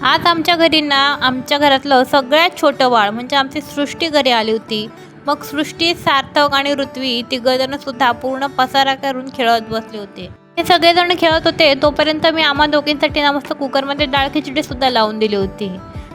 आज आमच्या घरी ना आमच्या घरातलं सगळ्यात छोटं बाळ म्हणजे आमची सृष्टी घरी आली होती. मग सृष्टी, सार्थक आणि ऋत्वी तिघजण सुद्धा पूर्ण पसारा करून खेळत बसले होते. हे सगळेजण खेळत होते तोपर्यंत मी आम्हा दोघींसाठी ना मस्त कुकरमध्ये डाळ खिचडी सुद्धा लावून दिली होती.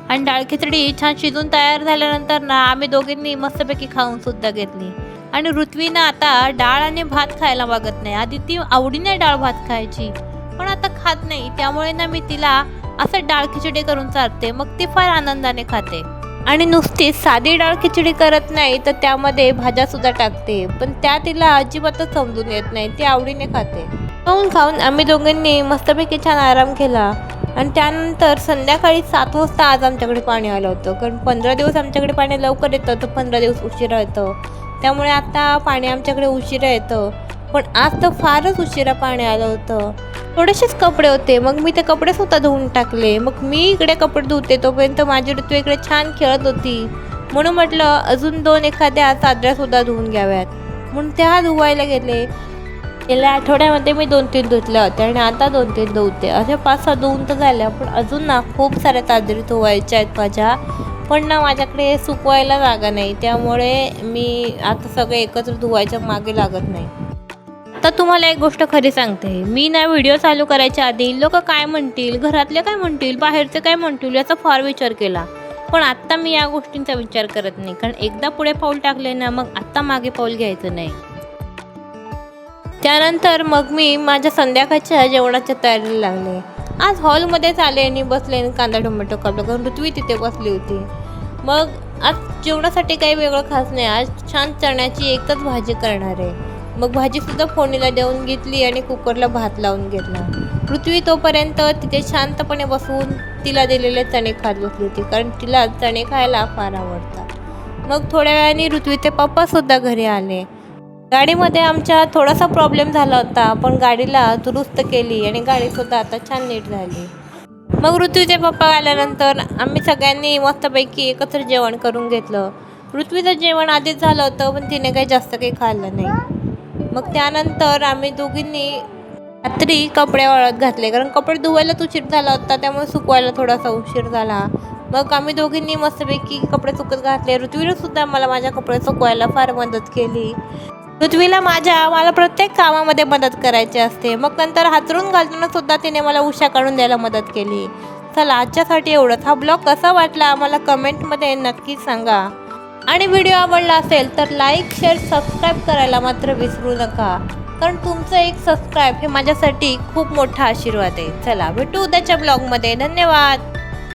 आणि डाळ खिचडी छान शिजून तयार झाल्यानंतर ना आम्ही दोघींनी मस्तपैकी खाऊन सुद्धा घेतली. आणि ऋत्वीनं आता डाळ आणि भात खायला मागत नाही. आधी ती आवडीने डाळ भात खायची पण आता खात नाही. त्यामुळे ना मी तिला असं डाळ खिचडी करून चालते. मग ती फार आनंदाने खाते. आणि नुसती साधी डाळ खिचडी करत नाही तर त्यामध्ये भाज्या सुद्धा टाकते. पण त्या तिला अजिबातच समजून येत नाही. ती आवडीने खाते. खाऊन खाऊन आम्ही दोघांनी मस्तपैकी छान आराम केला. आणि त्यानंतर संध्याकाळी 7 वाजता आज आमच्याकडे पाणी आलं होतं. कारण 15 दिवस आमच्याकडे पाणी लवकर येतं तर 15 दिवस उशिरा येतं. त्यामुळे आता पाणी आमच्याकडे उशिरा येतं. पण आज तर फारच उशिरा पाणी आलं होतं. थोडेसेच कपडे होते. मग मी ते कपडे सुद्धा धुवून टाकले. मग मी इकडे कपडे धुते तोपर्यंत माझी ऋतू इकडे छान खेळत होती. म्हणून म्हटलं अजून 2 एखाद्या चादऱ्यासुद्धा धुवून घ्याव्यात म्हणून त्या धुवायला गेले. गेल्या आठवड्यामध्ये मी 2-3 धुतल्या होत्या आणि आता 2-3 धुवते. अशा 5-6 धुवून तर झाल्या. पण अजून ना खूप साऱ्या चादरी धुवायच्या आहेत माझ्या. पण ना माझ्याकडे सुकवायला जागा नाही. त्यामुळे मी आता सगळे एकत्र धुवायच्या मागे लागत नाही. आता तुम्हाला एक गोष्ट खरी सांगते. मी ना व्हिडिओ चालू करायच्या आधी लोक काय म्हणतील, घरातले काय म्हणतील, बाहेरचे काय म्हणतील याचा फार विचार केला. पण आत्ता मी या गोष्टींचा विचार करत नाही. कारण एकदा पुढे पाऊल टाकले ना मग आत्ता मागे पाऊल घ्यायचं नाही. त्यानंतर मग मी माझ्या संध्याकाळच्या जेवणाच्या तयारीला लागले. आज हॉलमध्येच आले आणि बसले आणि कांदा टोमॅटो कापला. कारण ऋत्वी तिथे बसली होती. मग आज जेवणासाठी काही वेगळं खास नाही. आज छान चण्याची एकच भाजी करणार आहे. मग भाजीसुद्धा फोडणीला देऊन घेतली आणि कुकरला भात लावून घेतला. पृथ्वी तोपर्यंत तिथे शांतपणे बसून तिला दिलेले चणे खात बसली होती. कारण तिला चणे खायला फार आवडतात. मग थोड्या वेळाने ऋत्वीचे पप्पासुद्धा घरी आले. गाडीमध्ये आमच्या थोडासा प्रॉब्लेम झाला होता पण गाडीला दुरुस्त केली आणि गाडीसुद्धा आता छान नीट झाली. मग ऋत्वीचे पप्पा आल्यानंतर आम्ही सगळ्यांनी मस्तपैकी एकत्र जेवण करून घेतलं. ऋत्वीचं जेवण आधीच झालं होतं पण तिने काही जास्त काही खाल्लं नाही. मग त्यानंतर आम्ही दोघींनी रात्री कपडे वाळत घातले. कारण कपडे धुवायला उशीर झाला होता त्यामुळे सुकवायला थोडासा उशीर झाला. मग आम्ही दोघींनी मस्तपैकी कपडे सुकत घातले. ऋत्वीने सुद्धा मला माझ्या कपडे सुकवायला फार मदत केली. ऋत्वीला मला प्रत्येक कामामध्ये मदत करायची असते. मग नंतर हातरून घालताना सुद्धा तिने मला उशा काढून द्यायला मदत केली. चला आजच्यासाठी एवढंच. हा ब्लॉग कसा वाटला आम्हाला कमेंटमध्ये नक्की सांगा. आणि व्हिडिओ आवडला असेल तर लाईक, शेअर, सबस्क्राईब करायला मात्र विसरू नका. कारण तुमचं एक सबस्क्राईब हे माझ्यासाठी खूप मोठा आशीर्वाद आहे. चला भेटू उद्याच्या ब्लॉगमध्ये. धन्यवाद.